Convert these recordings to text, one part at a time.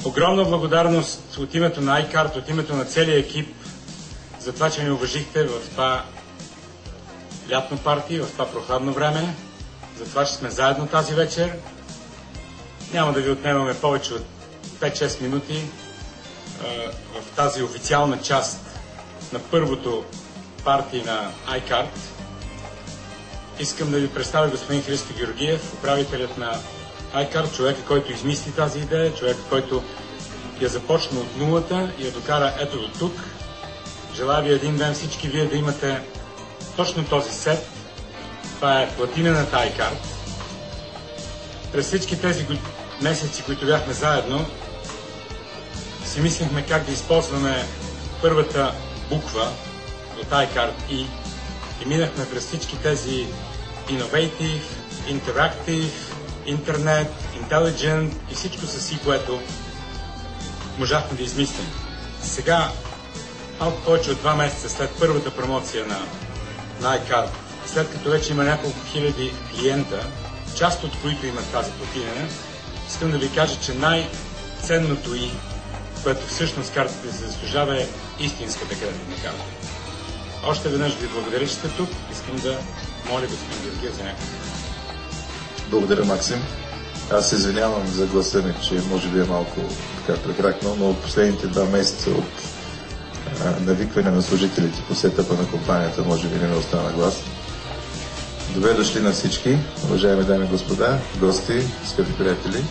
Огромна благодарност от името на iCard, от името на целия екип за това, че ни уважихте в това лятно парти, в това прохладно време, за това, че сме заедно тази вечер. Няма да ви отнемаме повече от 5-6 минути в тази официална част на първото парти на iCard. Искам да ви представя господин Христо Георгиев, управителят на iCard, човека, който измисли тази идея, човека, който я започна от нулата и я докара ето до тук. Желая ви един ден всички вие да имате точно този сет. Това е платинената iCard. През всички тези месеци, които бяхме заедно, си мислихме как да използваме първата буква от iCard и минахме през всички тези Innovative, Interactive, Internet, Intelligent и всичко със си, което можахме да измислим. Сега, малко повече от 2 месеца след първата промоция на iCard, след като вече има няколко хиляди клиента, част от които имат тази платина, искам да ви кажа, че най-ценното и, което всъщност картата се заслужава, е истинската кредитна карта. Още веднъж ви благодаря, че сте тук. Искам да моля господин Георгиев за някакъв. Благодаря, Максим. Аз се извинявам за гласа ми, че може би е малко така прекракнал, но последните 2 месеца от навикване на служителите по сетъпа на компанията може би не ми остана глас. Добре дошли на всички, уважаеми дами и господа, гости, скъпи приятели.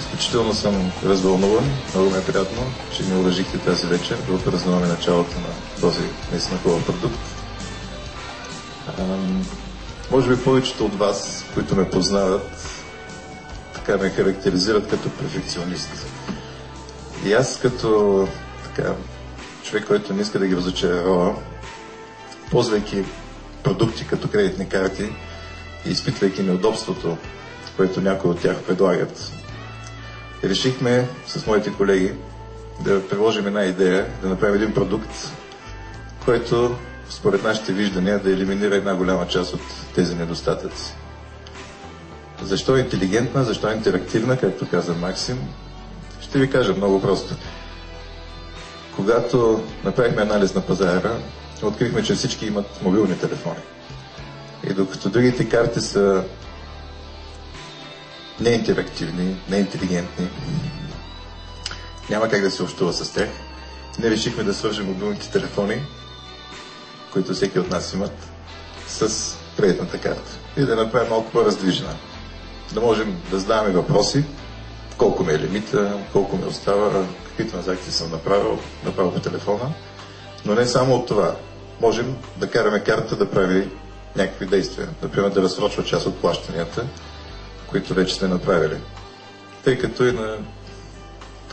Изключително съм развълнуван, много ме е приятно, че ми уважихте тази вечер да празнуваме началото на този наистина хубав продукт. Може би повечето от вас, които ме познават, така ме характеризират като перфекционист. И аз като човек, който не иска да ги разочарова, ползвайки продукти като кредитни карти и изпитвайки неудобството, което някои от тях предлагат, решихме с моите колеги да предложим една идея, да направим един продукт, който според нашите виждания да елиминира една голяма част от тези недостатъци. Защо е интелигентна, защо е интерактивна, както каза Максим? Ще ви кажа много просто. Когато направихме анализ на пазара, открихме, че всички имат мобилни телефони. И докато другите карти са неинтерактивни, неинтелигентни, няма как да се общува с тях, ние решихме да свържем мобилните телефони, които всеки от нас имат, с кредитната карта и да направим малко по-раздвижена. Да можем да задаваме въпроси, колко ми е лимита, колко ми остава, какви транзакции съм направил по телефона, но не само от това. Можем да караме карта да прави някакви действия, например да разсрочва част от плащанията, които вече сме направили. Тъй като и на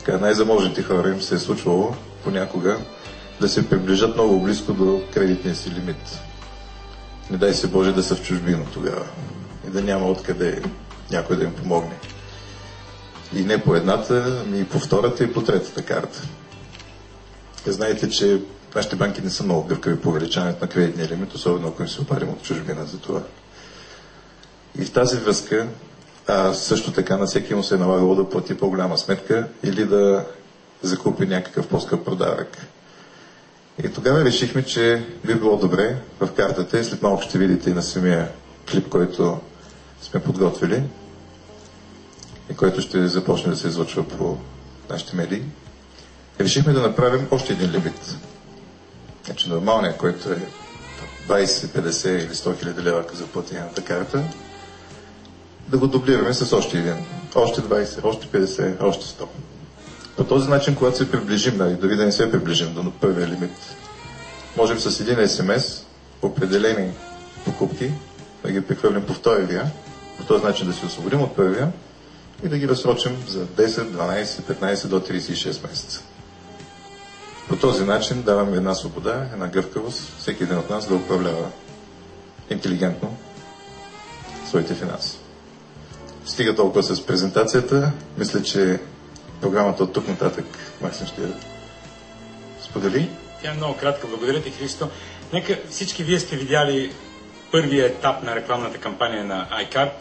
най-заможните хора им се е случвало понякога да се приближат много близко до кредитния си лимит. Не дай се Боже да са в чужбина тогава и да няма откъде някой да им помогне. И не по едната, ами и по втората и по третата карта. Знаете, че нашите банки не са много гъвкави по увеличаването на кредитния лимит, особено ако им се обадим от чужбина за това. И в тази връзка също така на всеки му се е налагало да плати по-голяма сметка или да закупи някакъв по-скъп подарък. И тогава решихме, че би било добре в картата, и след малко ще видите и на самия клип, който сме подготвили и който ще започне да се излъчва по нашите медии. Решихме да направим още един лимит. Значи нормалният, който е 20, 50 или 100 хиляди лева за платената карта, да го дублираме с още един. Още 20, още 50, още 100. По този начин, когато се приближим, дори да не се приближим до първия лимит, можем с един СМС определени покупки да ги прехвърлим по втория, по този начин да се освободим от първия и да ги разсрочим за 10, 12, 15 до 36 месеца. По този начин даваме една свобода, една гъвкавост, всеки един от нас да управлява интелигентно своите финанси. Стига толкова с презентацията. Мисля, че програмата от тук нататък Максим ще сподели. Тя е много кратка. Благодаря ти, Христо. Нека всички вие сте видяли първия етап на рекламната кампания на iCard.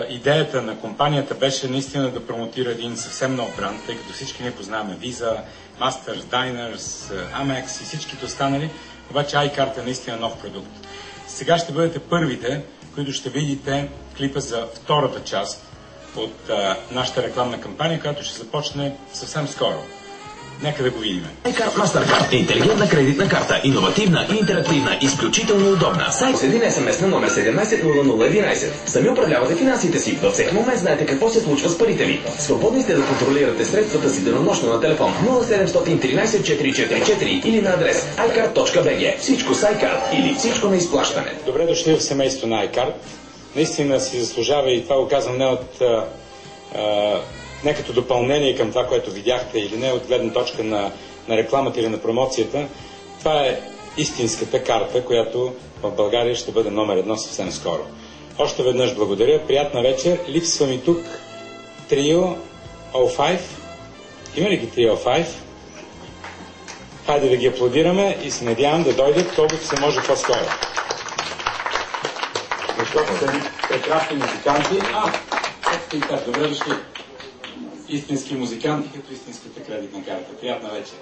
идеята на компанията беше наистина да промотира един съвсем нов бранд, тъй като всички ние познаваме Visa, Masters, Diners, Amex и всичките останали, обаче iCard е наистина нов продукт. Сега ще бъдете първите, които ще видите клипа за втората част от нашата рекламна кампания, която ще започне съвсем скоро. Нека да го видим. iCard Mastercard е интелигентна кредитна карта, иновативна и интерактивна, изключително удобна. Сайт с един СМС на номер 170011. Сами управлявате финансите си. Във всеки момент знаете какво се случва с парите ви. Свободни сте да контролирате средствата си денонощно на телефон 0713 444 или на адрес iCard.bg. Всичко с iCard или всичко на изплащане. Добре дошли в семейство на iCard. Наистина си заслужава, и това го казвам не като допълнение към това, което видяхте, или не от гледна точка на рекламата или на промоцията. Това е истинската карта, която в България ще бъде номер 1 съвсем скоро. Още веднъж благодаря, приятна вечер. Липсва ми тук Trio O5. Има ли ги Trio O5? Хайде да ги аплодираме и се надявам да дойдат колкото се може по-скоро. Защото са прекрасни музиканти. Добре дошли. Истински музиканти, като истинската кредитна карта. Приятна вечер.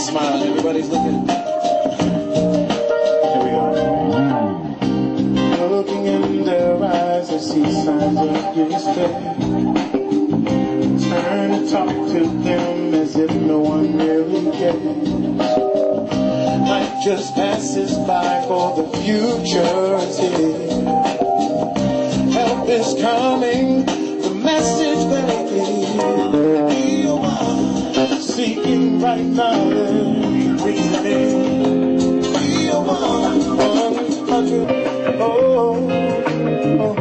Smile, everybody's looking. Here we go. Looking in their eyes, I see signs of despair. Turn and talk to them as if no one really cares. Life just passes by, for the future is here. Help is coming, the message that it is. Be a one, seeking right now, reasoning. Be a 100,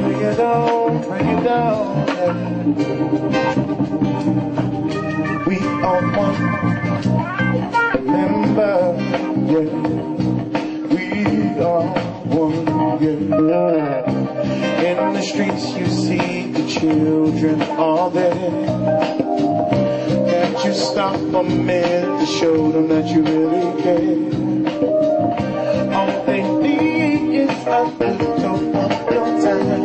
bring it down, bring it down. We are one, remember. Yeah, we are one, yeah. In the streets you see the children are there. Can't you stop a minute to show them that you really care? All they need is a little of your time.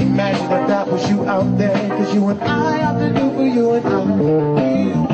Imagine if that was you out there, 'cause you and I have to do for you and I.